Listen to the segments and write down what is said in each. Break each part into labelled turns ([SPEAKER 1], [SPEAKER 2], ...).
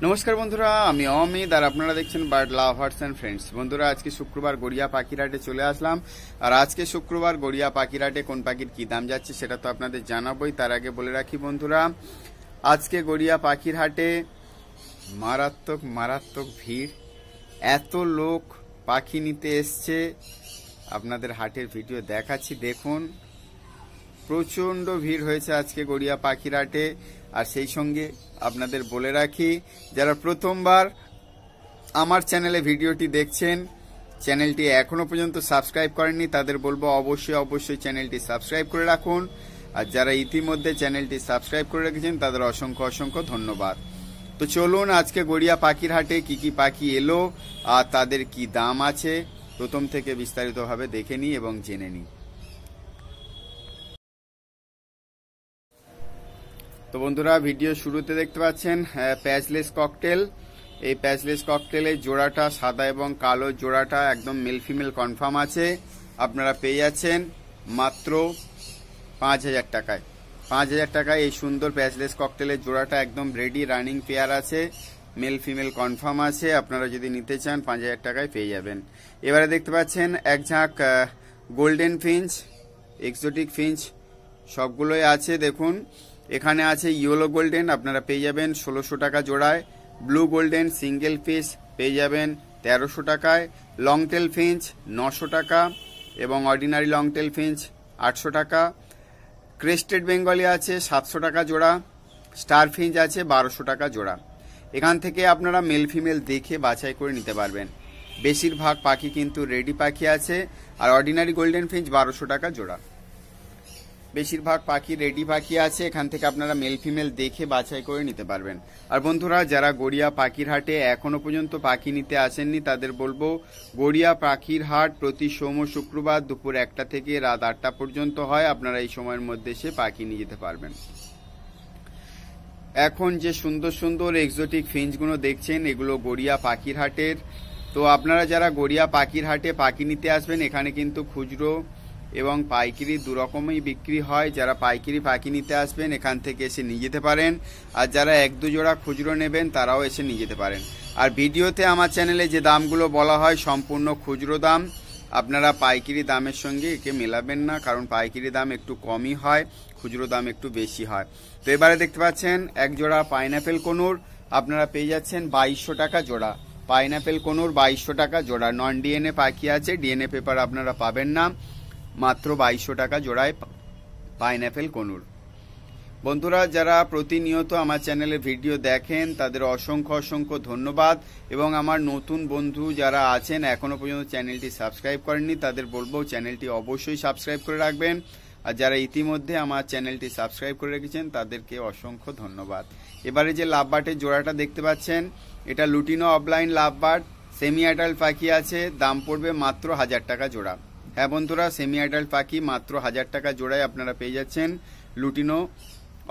[SPEAKER 1] নমস্কার বন্ধুরা, আমি অমিত আর আপনারা দেখছেন বার্ড লাভার্স এন্ড ফ্রেন্ডস। বন্ধুরা, আজকে শুক্রবার গড়িয়া পাখিরহাটে চলে আসলাম। আর আজকে শুক্রবার গড়িয়া পাখিরহাটে কোন পাখির কি দাম যাচ্ছে সেটা তো আপনাদের জানাবোই। তার আগে বলে রাখি বন্ধুরা, আজকে গড়িয়া পাখিরহাটে মারাত্মক মারাত্মক ভিড়। এত লোক পাখি নিতে এসছে, আপনাদের হাটের ভিডিও দেখাচ্ছি, দেখুন। প্রচণ্ড ভিড় হয়েছে আজকে গড়িয়া পাখিরহাটে। আর সেই সঙ্গে আপনাদের বলে রাখি, যারা প্রথমবার আমার চ্যানেলে ভিডিওটি দেখছেন, চ্যানেলটি এখনো পর্যন্ত সাবস্ক্রাইব করেননি, তাদের বলবো অবশ্যই চ্যানেলটি সাবস্ক্রাইব করে রাখুন। আর যারা ইতিমধ্যে চ্যানেলটি সাবস্ক্রাইব করে রেখেছেন তাদের অসংখ্য ধন্যবাদ। তো চলুন, আজকে গড়িয়া পাখিরহাটে কি কি পাখি এলো আর তাদের কি দাম আছে প্রথম থেকে বিস্তারিতভাবে দেখে নিই এবং জেনে নিই। তো বন্ধুরা, ভিডিও শুরুতে দেখতে পাচ্ছেন প্যাচলেস ককটেল। এই প্যাচলেস ককটেলের জোড়াটা সাদা এবং কালো জোড়াটা একদম মেল ফিমেল কনফার্ম আছে। আপনারা পেয়ে যাচ্ছেন মাত্র 5,000 টাকায়। 5,000 টাকায় এই সুন্দর প্যাচলেস ককটেলের জোড়াটা একদম রেডি রানিং পেয়ার আছে, মেল ফিমেল কনফার্ম আছে। আপনারা যদি নিতে চান 5,000 টাকায় পেয়ে যাবেন। এবারে দেখতে পাচ্ছেন এক ঝাঁক গোল্ডেন ফিঞ্চ, এক্সোটিক ফিঞ্চ সবগুলোই আছে। দেখুন, এখানে আছে ইয়েলো গোল্ডেন, আপনারা পেয়ে যাবেন 1600 টাকা জোড়ায়। ব্লু গোল্ডেন সিঙ্গেল পিস পেয়ে যাবেন 1300 টাকায়। লং টেল ফিঞ্চ 900 টাকা এবং অর্ডিনারি লং টেল ফিঞ্চ 800 টাকা। ক্রেস্টেড বেঙ্গলি আছে 700 টাকা জোড়া। স্টার ফিঞ্চ আছে 1200 টাকা জোড়া। এখান থেকে আপনারা মেল ফিমেল দেখে বাছাই করে নিতে পারবেন। বেশিরভাগ পাখি কিন্তু রেডি পাখি আছে। আর অর্ডিনারি গোল্ডেন ফিঞ্চ 1200 টাকা জোড়া। বেশিরভাগ পাখি রেডি পাখি আছে, এখান থেকে আপনারা মেল ফিমেল দেখে বাছাই করে নিতে পারবেন। আর বন্ধুরা, যারা গড়িয়া পাখির হাটে এখনো পর্যন্ত পাখি নিতে আসেননি তাদের বলবো, গড়িয়া পাখির হাট প্রতি সোম শুক্রবার দুপুর 1টা থেকে রাত 8টা পর্যন্ত হয়। আপনারা এই সময়ের মধ্যে এসে পাখি নিয়ে যেতে পারবেন। এখন যে সুন্দর সুন্দর এক্সোটিক ফিঞ্চগুলো দেখছেন, এগুলো গড়িয়া পাখির হাটের। তো আপনারা যারা গড়িয়া পাখির হাটে পাখি নিতে আসবেন, এখানে কিন্তু খুচরো এবং পাইকারি দুরকমই বিক্রি হয়। যারা পাইকারি পাখি নিতে আসবেন এখান থেকে এসে নিয়ে যেতে পারেন। আর যারা 1-2 জোড়া খুচরো নেবেন তারাও এসে নিয়ে যেতে পারেন। আর ভিডিওতে আমার চ্যানেলে যে দামগুলো বলা হয় সম্পূর্ণ খুচরো দাম, আপনারা পাইকারি দামের সঙ্গে একে মেলাবেন না, কারণ পাইকারি দাম একটু কমই হয়, খুচরো দাম একটু বেশি হয়। তো এবারে দেখতে পাচ্ছেন এক জোড়া পাইনাপেল কনুর, আপনারা পেয়ে যাচ্ছেন 2200 টাকা জোড়া। পাইনাপেল কনুর 2200 টাকা জোড়া। নন ডিএনএ পাখি আছে, ডিএনএ পেপার আপনারা পাবেন না, মাত্র 2200 টাকা জোড়ায় পাইনাপেল কনুর। বন্ধুরা, যারা প্রতিনিয়ত আমার চ্যানেলে ভিডিও দেখেন তাদের অসংখ্য ধন্যবাদ। এবং আমার নতুন বন্ধু যারা আছেন এখনো পর্যন্ত চ্যানেলটি সাবস্ক্রাইব করেননি তাদের বলবো চ্যানেলটি অবশ্যই সাবস্ক্রাইব করে রাখবেন। আর যারা ইতিমধ্যে আমার চ্যানেলটি সাবস্ক্রাইব করে রেখেছেন তাদেরকে অসংখ্য ধন্যবাদ। এবারে যে লাভবার্ডের জোড়াটা দেখতে পাচ্ছেন, এটা lutino opaline lovebird, semi adult পাখি আছে, দাম পড়বে মাত্র 1000 টাকা জোড়া। হ্যাঁ বন্ধুরা, সেমি অ্যাডাল্ট পাখি মাত্র 1000 টাকা জোড়ায় আপনারা পেয়ে যাচ্ছেন লুটিনো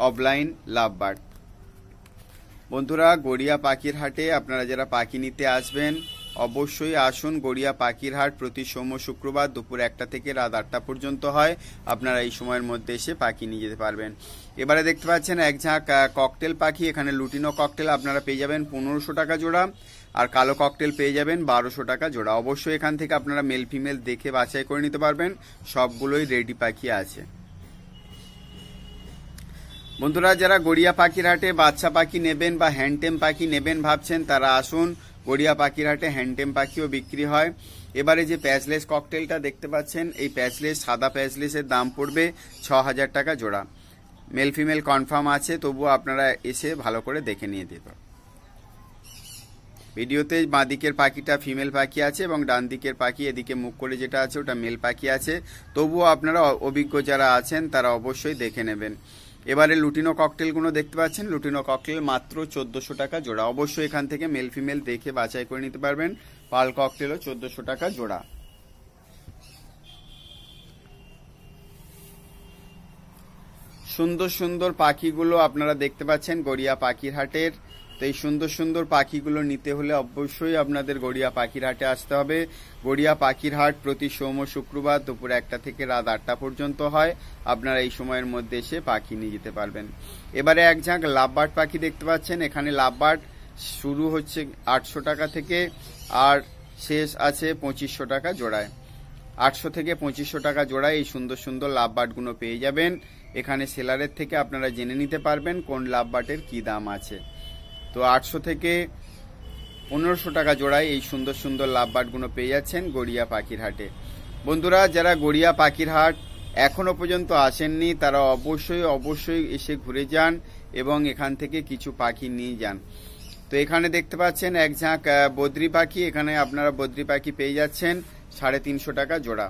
[SPEAKER 1] অফলাইন লাভবার্ড। বন্ধুরা, গড়িয়া পাখির হাটে আপনারা যারা পাখি নিতে আসবেন অবশ্যই আসুন। গড়িয়া পাখির হাট প্রতি সোম শুক্রবার দুপুর 1টা থেকে রাত 8টা পর্যন্ত হয়। আপনারা এই সময়ের মধ্যে এসে পাখি নিয়ে যেতে পারবেন। এবারে দেখতে পাচ্ছেন এক ঝাঁক ককটেল পাখি। এখানে লুটিনো ককটেল আপনারা পেয়ে যাবেন 1500 টাকা জোড়া। আর কালো ককটেল পেয়ে যাবেন 1200 টাকা জোড়া। অবশ্যই এখান থেকে আপনারা মেল ফিমেল দেখে বাছাই করে নিতে পারবেন, সবগুলোই রেডি পাখি আছে। বন্ধুরা, যারা গড়িয়া পাখির হাটে বাচ্চা পাখি নেবেন বা হ্যান্ডটেম পাখি নেবেন ভাবছেন তারা আসুন। গড়িয়া পাখির হাটে হ্যান্ডটেম পাখিও বিক্রি হয়। এবারে যে প্যাচলেস ককটেলটা দেখতে পাচ্ছেন, এই প্যাচলেস সাদা প্যাচলেসের দাম পড়বে 6000 টাকা জোড়া। মেল ফিমেল কনফার্ম আছে, তবুও আপনারা এসে ভালো করে দেখে নিয়ে যেতে পারেন। ভিডিওতে বাঁ দিকের পাখিটা ফিমেল পাখি আছে এবং ডান দিকের পাখি এদিকে মুখ করে যেটা আছে ওটা মেল পাখি আছে। তবুও আপনারা অভিজ্ঞ যারা আছেন তারা অবশ্যই দেখে নেবেন। এবারে লুটিনো ককটেলগুলো দেখতে পাচ্ছেন, লুটিনো ককটেল মাত্র 1400 টাকা জোড়া। অবশ্যই এখান থেকে মেল ফিমেল দেখে বাছাই করে নিতে পারবেন। পাল ককটেলও 1400 টাকা জোড়া। সুন্দর সুন্দর পাখিগুলো আপনারা দেখতে পাচ্ছেন গড়িয়া পাখির হাটের। তো এই সুন্দর সুন্দর পাখিগুলো নিতে হলে অবশ্যই আপনাদের গড়িয়া পাখির হাটে আসতে হবে। গড়িয়া পাখির হাট প্রতি সোম শুক্রবার দুপুর 1টা থেকে রাত 8টা পর্যন্ত হয়। আপনারা এই সময়ের মধ্যে এসে পাখি নিয়ে যেতে পারবেন। এবারে এক ঝাঁক লাভবার্ড পাখি দেখতে পাচ্ছেন। এখানে লাভবার্ড শুরু হচ্ছে 800 টাকা থেকে আর শেষ আছে 2500 টাকা জোড়ায়। 800 থেকে 2500 টাকা জোড়ায় এই সুন্দর সুন্দর লাভ বার্ডগুলো পেয়ে যাবেন। এখানে সেলারের থেকে আপনারা জেনে নিতে পারবেন কোন লাভ বার্ডের কী দাম আছে। তো 800 থেকে 1500 টাকা জোড়ায় এই সুন্দর সুন্দর লাভ বার্ডগুলো পেয়ে যাচ্ছেন গড়িয়া পাখির হাটে। বন্ধুরা, যারা গড়িয়া পাখির হাট এখনো পর্যন্ত আসেননি তারা অবশ্যই এসে ঘুরে যান এবং এখান থেকে কিছু পাখি নিয়ে যান। তো এখানে দেখতে পাচ্ছেন এক ঝাঁক বদ্রি পাখি। এখানে আপনারা বদ্রি পাখি পেয়ে যাচ্ছেন 350 টাকা জোড়া।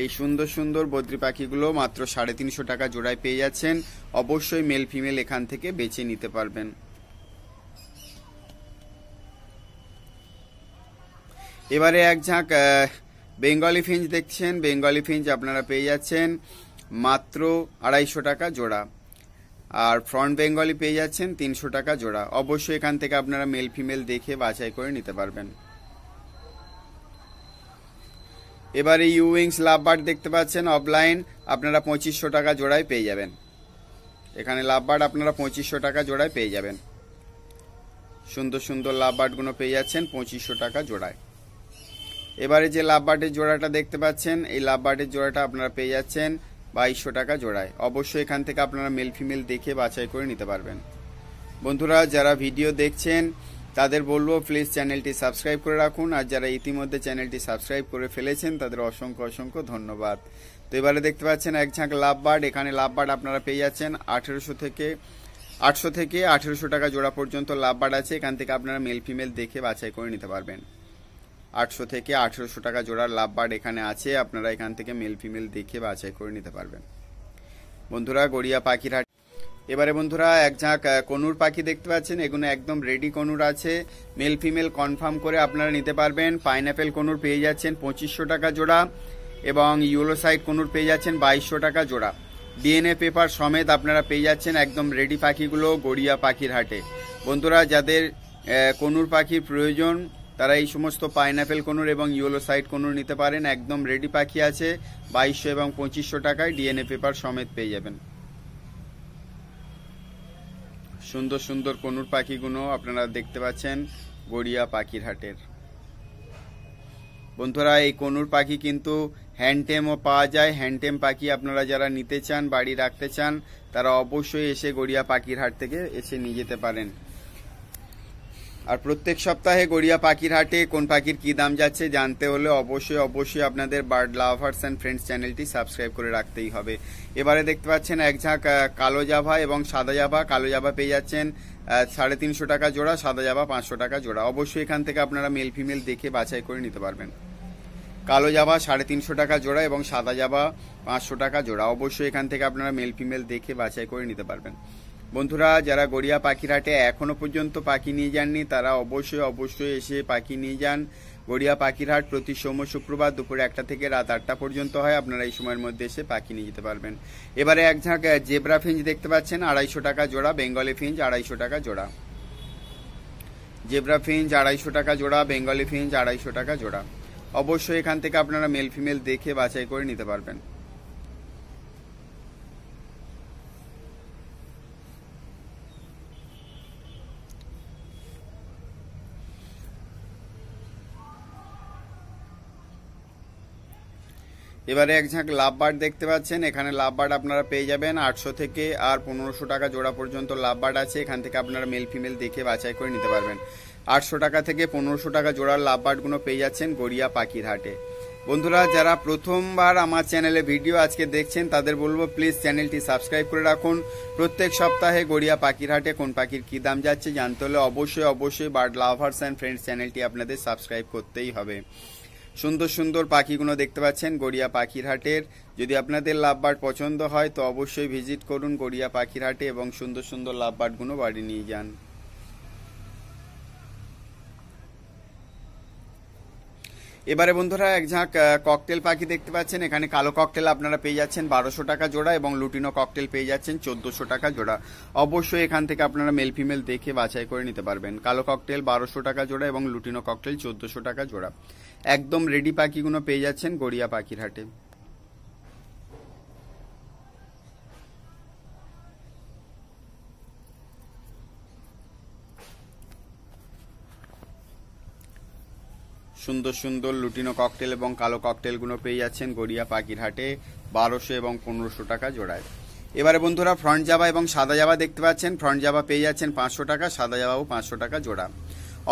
[SPEAKER 1] এই সুন্দর সুন্দর বদ্রি পাখিগুলো মাত্র 350 টাকা জোড়ায় পেয়ে যাচ্ছেন। অবশ্যই মেল ফিমেল এখান থেকে বেছে নিতে পারবেন। এবারে এক ঝাঁক বেঙ্গলি ফিঞ্চ দেখছেন। বেঙ্গলি ফিঞ্চ আপনারা পেয়ে যাচ্ছেন মাত্র 250 টাকা জোড়া। আর ফ্রন্ট বেঙ্গলি পেয়ে যাচ্ছেন 300 টাকা জোড়া। অবশ্যই এখান থেকে আপনারা মেল ফিমেল দেখে বাছাই করে নিতে পারবেন। এবারে ইউইংস লাভ বার্ড দেখতে পাচ্ছেন অফলাইন, আপনারা 2500 টাকা জোড়ায় পেয়ে যাবেন। এখানে লাভ বার্ড আপনারা 2500 টাকা জোড়ায় পেয়ে যাবেন। সুন্দর সুন্দর লাভ বার্ডগুলো পেয়ে যাচ্ছেন 2500 টাকা জোড়ায়। এবারে যে লাভ বার্ডের জোড়াটা দেখতে পাচ্ছেন এই লাভ বার্ডের জোড়াটা আপনারা পেয়ে যাচ্ছেন 2200 টাকা জোড়ায়। অবশ্যই এখান থেকে আপনারা মেল ফিমেল দেখে বাছাই করে নিতে পারবেন। বন্ধুরা, যারা ভিডিও দেখছেন তাদের বলবো প্লিজ চ্যানেলটি সাবস্ক্রাইব করে রাখুন, আর যারা ইতিমধ্যে চ্যানেলটি সাবস্ক্রাইব করে ফেলেছেন তাদের অসংখ্য ধন্যবাদ। তো এবারে দেখতে পাচ্ছেন এক ঝাঁক লাভ বার্ড। এখানে লাভ বার্ড আপনারা পেয়ে যাচ্ছেন 800 থেকে 1800 টাকা জোড়া পর্যন্ত লাভ বার্ড আছে। এখান থেকে আপনারা মেল ফিমেল দেখে বাছাই করে নিতে পারবেন। 800 থেকে 1800 টাকা জোড়ার লাভ বার্ড এখানে আছে, আপনারা এখান থেকে মেল ফিমেল দেখে বাছাই করে নিতে পারবেন। বন্ধুরা, গড়িয়া পাখির হাট। এবারে বন্ধুরা এক ঝাঁক কনুর পাখি দেখতে পাচ্ছেন। এগুলো একদম রেডি কনুর আছে, মেল ফিমেল কনফার্ম করে আপনারা নিতে পারবেন। পাইনাপেল কনুর পেয়ে যাচ্ছেন 2500 টাকা জোড়া এবং ইয়েলো সাইড কনুর পেয়ে যাচ্ছেন 2200 টাকা জোড়া। ডিএনএ পেপার সমেত আপনারা পেয়ে যাচ্ছেন একদম রেডি পাখিগুলো গড়িয়া পাখির হাটে। বন্ধুরা, যাদের কনুর পাখির প্রয়োজন তারা এই সমস্ত পাইনাপেল কনুর এবং ইয়েলো সাইড কনুর নিতে পারেন। একদম রেডি পাখি আছে, 2200 এবং 2500 টাকায় ডিএনএ পেপার সমেত পেয়ে যাবেন। সুন্দর সুন্দর কনুর পাখিগুলো আপনারা দেখতে পাচ্ছেন গড়িয়া পাখির হাটের। বন্ধুরা, এই কনুর পাখি কিন্তু হ্যান্ডটেমও পাওয়া যায়। হ্যান্ডটেম পাখি আপনারা যারা নিতে চান, বাড়ি রাখতে চান, তারা অবশ্যই এসে গড়িয়া পাখির হাট থেকে এসে নিয়ে যেতে পারেন। আর প্রত্যেক সপ্তাহে গড়িয়া পাখির হাটে কোন পাখির কি দাম যাচ্ছে জানতে হলে অবশ্যই আপনাদের বার্ড লাভার্স অ্যান্ড ফ্রেন্ডস চ্যানেলটি সাবস্ক্রাইব করে রাখতেই হবে। এবারে দেখতে পাচ্ছেন এক ঝাঁক কালো জাভা এবং সাদা জাভা। কালো জাভা পেয়ে যাচ্ছেন 350 টাকা জোড়া, সাদা জাভা 500 টাকা জোড়া। অবশ্যই এখান থেকে আপনারা মেল ফিমেল দেখে বাছাই করে নিতে পারবেন। কালো জাভা 350 টাকা জোড়া এবং সাদা জাভা 500 টাকা জোড়া। অবশ্যই এখান থেকে আপনারা মেল ফিমেল দেখে বাছাই করে নিতে পারবেন। বন্ধুরা, যারা গড়িয়া পাখির হাটে এখনো পর্যন্ত পাখি নিয়ে যাননি তারা অবশ্যই এসে পাখি নিয়ে যান। গড়িয়া পাখির হাট প্রতি সোম শুক্রবার দুপুর 1টা থেকে রাত 8টা পর্যন্ত হয়। আপনারা এই সময়ের মধ্যে এসে পাখি নিয়ে যেতে পারবেন। এবারে এক ঝাঁক জেব্রা ফিঞ্চ দেখতে পাচ্ছেন 250 টাকা জোড়া। বেঙ্গলি ফিঞ্চ 250 টাকা জোড়া। জেব্রা ফিঞ্চ 250 টাকা জোড়া, বেঙ্গলি ফিঞ্চ 250 টাকা জোড়া। অবশ্যই এখান থেকে আপনারা মেল ফিমেল দেখে বাছাই করে নিতে পারবেন। এবারে এক ঝাঁক লাভ বার্ড দেখতে পাচ্ছেন। এখানে লাভ বার্ড আপনারা পেয়ে যাবেন 800 থেকে আর 1500 টাকা জোড়া পর্যন্ত লাভ বার্ড আছে। এখান থেকে আপনারা মেল ফিমেল দেখে বাছাই করে নিতে পারবেন। 800 টাকা থেকে 1500 টাকা জোড়ার লাভ বার্ডগুলো পেয়ে যাচ্ছেন গড়িয়া পাখির হাটে। বন্ধুরা, যারা প্রথমবার আমার চ্যানেলে ভিডিও আজকে দেখছেন তাদের বলবো প্লিজ চ্যানেলটি সাবস্ক্রাইব করে রাখুন। প্রত্যেক সপ্তাহে গড়িয়া পাখির হাটে কোন পাখির কি দাম যাচ্ছে জানতে হলে অবশ্যই বার্ড লাভার্স অ্যান্ড ফ্রেন্ডস চ্যানেলটি আপনাদের সাবস্ক্রাইব করতেই হবে। সুন্দর সুন্দর পাখিগুলো দেখতে পাচ্ছেন গড়িয়া পাখির হাটের। যদি আপনাদের লাভ বার্ড পছন্দ হয় তো অবশ্যই ভিজিট করুন গড়িয়া পাখির হাটে এবং সুন্দর সুন্দর লাভ বার্ডগুলো বাড়ি নিয়ে যান। এবারে বন্ধুরা এক ঝাঁক ককটেল পাখি দেখতে পাচ্ছেন। এখানে কালো ককটেল আপনারা পেয়ে যাচ্ছেন 1200 টাকা জোড়া এবং লুটিনো ককটেল পেয়ে যাচ্ছেন 1400 টাকা জোড়া। অবশ্যই এখান থেকে আপনারা মেল ফিমেল দেখে বাছাই করে নিতে পারবেন। কালো ককটেল 1200 টাকা জোড়া এবং লুটিনো ককটেল 1400 টাকা জোড়া। একদম রেডি পাখিগুলো পেয়ে যাচ্ছেন গড়িয়া পাখির হাটে। সুন্দর সুন্দর লুটিনো ককটেল এবং কালো ককটেলগুলো পেয়ে যাচ্ছেন গড়িয়া পাখির হাটে 1200 এবং 1500 টাকা জোড়ায়। এবারে বন্ধুরা ফ্রন্ট জাভা এবং সাদা জাভা দেখতে পাচ্ছেন। ফ্রন্ট জাভা পেয়ে যাচ্ছেন 500 টাকা, সাদা জাভাও 500 টাকা জোড়া।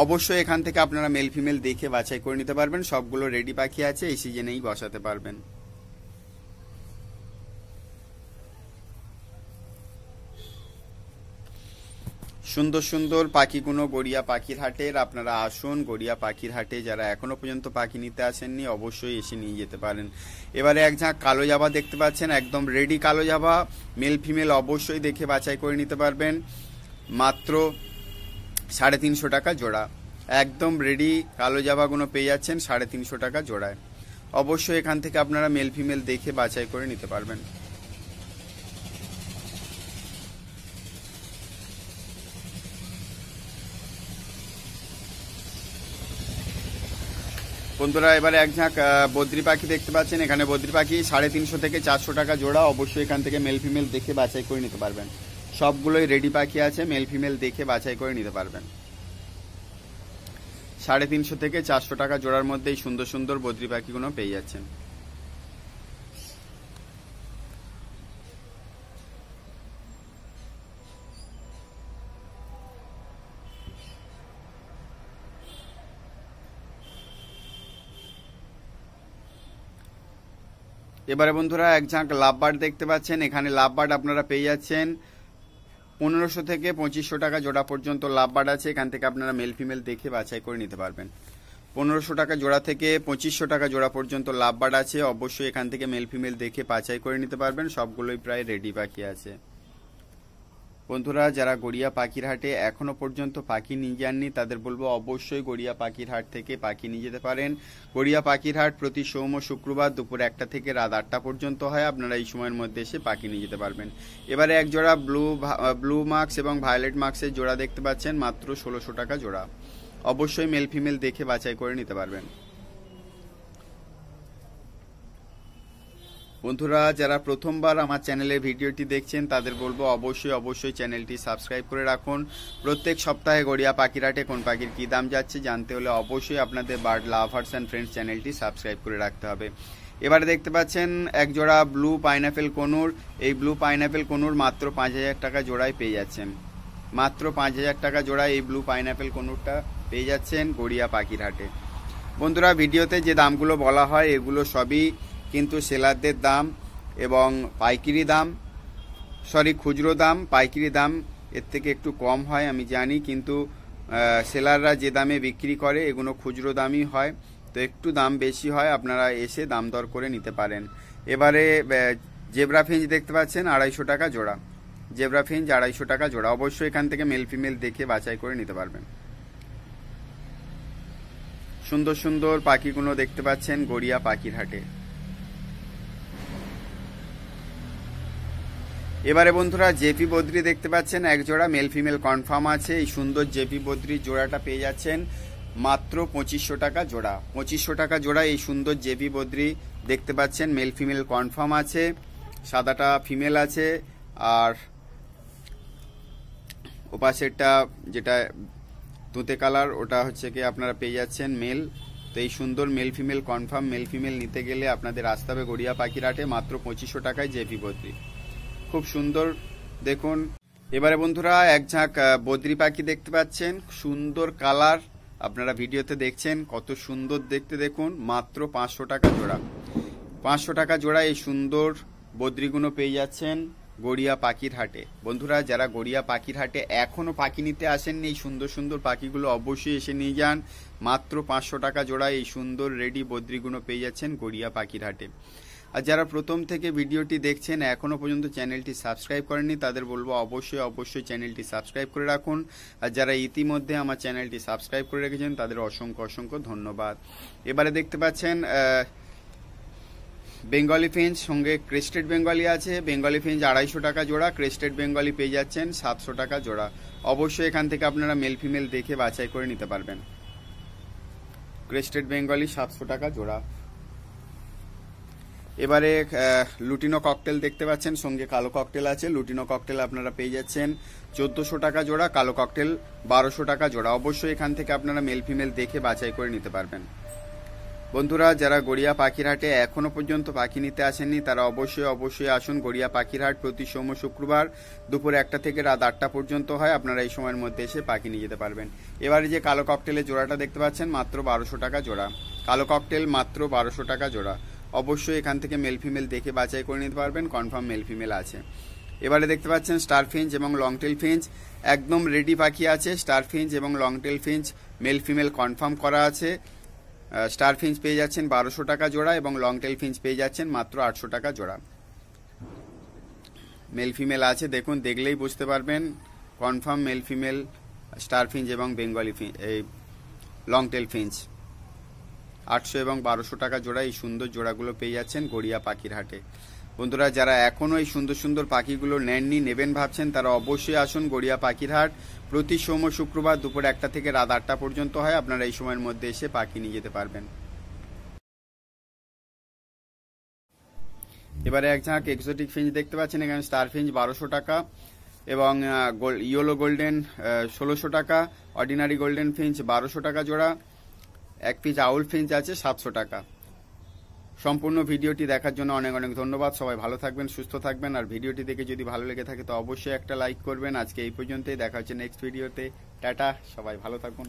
[SPEAKER 1] অবশ্যই এখান থেকে আপনারা মেল ফিমেল দেখে বাছাই করে নিতে পারবেন। সবগুলো রেডি পাখি আছে, এই সিজনেই বসাতে পারবেন। সুন্দর সুন্দর পাখিগুলো গড়িয়া পাখির হাটের, আপনারা আসুন গড়িয়া পাখির হাটে। যারা এখনো পর্যন্ত পাখি নিতে আসেননি অবশ্যই এসে নিয়ে যেতে পারেন। এবারে এক ঝাঁক কালো জাভা দেখতে পাচ্ছেন, একদম রেডি কালো জাভা, মেল ফিমেল অবশ্যই দেখে বাছাই করে নিতে পারবেন। মাত্র 350 টাকা জোড়া। একদম রেডি কালো জাভাগুলো পেয়ে যাচ্ছেন 350 টাকা জোড়ায়। অবশ্যই এখান থেকে আপনারা মেল ফিমেল দেখে বাছাই করে নিতে পারবেন। বন্ধুরা এবারে এক ঝাঁক বদ্রি পাখি দেখতে পাচ্ছেন। এখানে বদ্রি পাখি 350 থেকে 400 টাকা জোড়া। অবশ্যই এখান থেকে মেল ফিমেল দেখে বাছাই করে নিতে পারবেন। সবগুলোই রেডি পাখি আছে, মেল ফিমেল দেখে বাছাই করে নিতে পারবেন। 350 থেকে 400 টাকা জোড়ার মধ্যে এই সুন্দর সুন্দর বদ্রি পাখিগুলো পেয়ে যাচ্ছেন। এবারে বন্ধুরা এক ঝাঁক লাভবার্ড দেখতে পাচ্ছেন। এখানে লাভবার্ড আপনারা পেয়ে যাচ্ছেন 1500 থেকে 2500 টাকা জোড়া পর্যন্ত লাভবার্ড আছে। এখান থেকে আপনারা মেল ফিমেল দেখে বাছাই করে নিতে পারবেন। 1500 টাকা জোড়া থেকে 2500 টাকা জোড়া পর্যন্ত লাভবার্ড আছে। অবশ্যই এখান থেকে মেল ফিমেল দেখে বাছাই করে নিতে পারবেন। সবগুলোই প্রায় রেডি পাখি আছে। বন্ধুরা যারা গড়িয়া পাখির হাটে এখনো পর্যন্ত পাখি নিয়ে যাননি তাদের বলবো অবশ্যই গড়িয়া পাখির হাট থেকে পাখি নিয়ে যেতে পারেন। গড়িয়া পাখির হাট প্রতি সোম ও শুক্রবার দুপুর 1টা থেকে রাত 8টা পর্যন্ত হয়। আপনারা এই সময়ের মধ্যে এসে পাখি নিয়ে যেতে পারবেন। এবারে এক জোড়া ব্লু মার্কস এবং ভায়োলেট মার্কসের জোড়া দেখতে পাচ্ছেন, মাত্র 1600 টাকা জোড়া। অবশ্যই মেল ফিমেল দেখে বাছাই করে নিতে পারবেন। বন্ধুরা যারা প্রথমবার আমার চ্যানেলে ভিডিওটি দেখছেন তাদের বলবো অবশ্যই চ্যানেলটি সাবস্ক্রাইব করে রাখুন। প্রত্যেক সপ্তাহে গড়িয়া পাখির হাটে কোন পাখির কি দাম যাচ্ছে জানতে হলে অবশ্যই আপনাদের বার্ড লাভার্স অ্যান্ড ফ্রেন্ডস চ্যানেলটি সাবস্ক্রাইব করে রাখতে হবে। এবারে দেখতে পাচ্ছেন এক জোড়া ব্লু পাইনাপেল কনুর। এই ব্লু পাইনাপেল কনুর মাত্র 5000 টাকা জোড়ায় পেয়ে যাচ্ছেন। মাত্র 5000 টাকা জোড়ায় এই ব্লু পাইনাপেল কনুরটা পেয়ে যাচ্ছেন গড়িয়া পাখির হাটে। বন্ধুরা ভিডিওতে যে দামগুলো বলা হয় এগুলো সবই কিন্তু সেলারদের দাম এবং পাইকারি দাম, খুচরো দাম। পাইকারি দাম এর থেকে একটু কম হয় আমি জানি, কিন্তু সেলাররা যে দামে বিক্রি করে এগুলো খুচরো দামই হয়, তো একটু দাম বেশি হয়। আপনারা এসে দাম দর করে নিতে পারেন। এবারে জেব্রা ফিঞ্চ দেখতে পাচ্ছেন 250 টাকা জোড়া। জেব্রা ফিঞ্চ 250 টাকা জোড়া। অবশ্যই এখান থেকে মেল ফিমেল দেখে বাছাই করে নিতে পারবেন। সুন্দর সুন্দর পাখিগুলো দেখতে পাচ্ছেন গড়িয়া পাখির হাটে। এবারে বন্ধুরা জেপি বদ্রি দেখতে পাচ্ছেন এক জোড়া, মেল ফিমেল কনফার্ম আছে। এই সুন্দর জেপি বদ্রির জোড়াটা পেয়ে যাচ্ছেন মাত্র 2500 টাকা জোড়া। 2500 টাকা জোড়া এই সুন্দর জেপি বদ্রি দেখতে পাচ্ছেন, মেল ফিমেল কনফার্ম আছে। সাদাটা ফিমেল আছে আর ওপাশেরটা যেটা তুঁতে কালার ওটা হচ্ছে কি আপনারা পেয়ে যাচ্ছেন মেল। তো এই সুন্দর male female confirm male female নিতে গেলে আপনাদের আসতে হবে গড়িয়া পাখির হাটে। মাত্র 2500 টাকায় জেপি বদ্রি, খুব সুন্দর দেখুন। এবারে বন্ধুরা এক ঝাঁক বদ্রি পাখি দেখতে পাচ্ছেন, সুন্দর কালার, আপনারা ভিডিওতে দেখছেন কত সুন্দর দেখতে, দেখুন মাত্র 500 টাকা জোড়া। 500 টাকা জোড়া এই সুন্দর বদ্রিগুলো পেয়ে যাচ্ছেন গড়িয়া পাখির হাটে। বন্ধুরা যারা গড়িয়া পাখির হাটে এখনো পাখি নিতে আসেননি এই সুন্দর সুন্দর পাখিগুলো অবশ্যই এসে নিয়ে যান। মাত্র 500 টাকা জোড়া এই সুন্দর রেডি বদ্রিগুলো পেয়ে যাচ্ছেন গড়িয়া পাখির হাটে। আর যারা প্রথম থেকে ভিডিওটি দেখছেন এখনো পর্যন্ত চ্যানেলটি সাবস্ক্রাইব করেননি তাদের বলবো অবশ্যই চ্যানেলটি সাবস্ক্রাইব করে রাখুন। আর যারা ইতিমধ্যে আমার চ্যানেলটি সাবস্ক্রাইব করে রেখেছেন তাদের অসংখ্য ধন্যবাদ। এবারে দেখতে পাচ্ছেন বেঙ্গলি ফিঞ্চ, সঙ্গে ক্রেস্টেড বেঙ্গলি আছে। বেঙ্গলি ফিঞ্চ 250 টাকা জোড়া, ক্রেস্টেড বেঙ্গলি পেয়ে যাচ্ছেন 700 টাকা জোড়া। অবশ্যই এখান থেকে আপনারা মেল ফিমেল দেখে বাছাই করে নিতে পারবেন। ক্রেস্টেড বেঙ্গলি 700 টাকা জোড়া। এবারে লুটিনো ককটেল দেখতে পাচ্ছেন, সঙ্গে কালো ককটেল আছে। লুটিনো ককটেল আপনারা পেয়ে যাচ্ছেন 1400 টাকা জোড়া, কালো ককটেল 1200 টাকা জোড়া। অবশ্যই এখান থেকে আপনারা মেল ফিমেল দেখে বাছাই করে নিতে পারবেন। বন্ধুরা, যারা গড়িয়া পাখিরহাটে এখনো পর্যন্ত পাখি নিতে আসেননি তারা অবশ্যই আসুন। গড়িয়া পাখিরহাট প্রতি সোম শুক্রবার দুপুর 1টা থেকে রাত 8টা পর্যন্ত হয়। আপনারা এই সময়ের মধ্যে এসে পাখি নিয়ে যেতে পারবেন। এবারে যে কালো ককটেলের জোড়াটা দেখতে পাচ্ছেন মাত্র 1200 টাকা জোড়া। কালো ককটেল মাত্র 1200 টাকা জোড়া। অবশ্যই এখান থেকে মেল ফিমেল দেখে বাছাই করে নিতে পারবেন, কনফার্ম মেল ফিমেল আছে। এবারে দেখতে পাচ্ছেন স্টার ফিঞ্চ এবং লংটেল ফিঞ্চ একদম রেডি পাখি আছে। স্টার ফিঞ্চ এবং longtail Finch male female confirm করা আছে। স্টার ফিঞ্চ পেয়ে যাচ্ছেন 1200 টাকা জোড়া এবং লংটেল ফিঞ্চ পেয়ে যাচ্ছেন মাত্র 800 টাকা জোড়া। মেল ফিমেল আছে, দেখুন, দেখলেই বুঝতে পারবেন confirm male female star Finch এবং বেঙ্গলি ফিঞ্চ, এই লংটেল ফিঞ্চ। 800 এবং 1200 টাকা জোড়া এই সুন্দর জোড়াগুলো পেয়ে যাচ্ছেন গড়িয়া পাখির হাটে। বন্ধুরা, যারা এখনো এই সুন্দর সুন্দর পাখিগুলো নেননি, নেবেন ভাবছেন, তারা অবশ্যই আসুন গড়িয়া পাখির হাট। প্রতি সোম শুক্রবার দুপুর 1টা থেকে রাত 8টা পর্যন্ত হয়। আপনারা এই সময়ের মধ্যে এসে পাখি নিয়ে যেতে পারবেন। এবারে এক ঝাঁক এক্সোটিক ফিঞ্চ দেখতে পাচ্ছেন। এখানে স্টার ফিঞ্চ 1200 টাকা এবং ইয়েলো গোল্ডেন 1600 টাকা, অর্ডিনারি গোল্ডেন ফিঞ্চ 1200 টাকা জোড়া, এক পিস আউল ফিঞ্চ আছে 700 টাকা। সম্পূর্ণ ভিডিওটি দেখার জন্য অনেক অনেক ধন্যবাদ। সবাই ভালো থাকবেন, সুস্থ থাকবেন। আর ভিডিওটি দেখে যদি ভালো লেগে থাকে তো অবশ্যই একটা লাইক করবেন। আজকে এই পর্যন্তই, দেখা হচ্ছে নেক্সট ভিডিওতে। টাটা, সবাই ভালো থাকুন।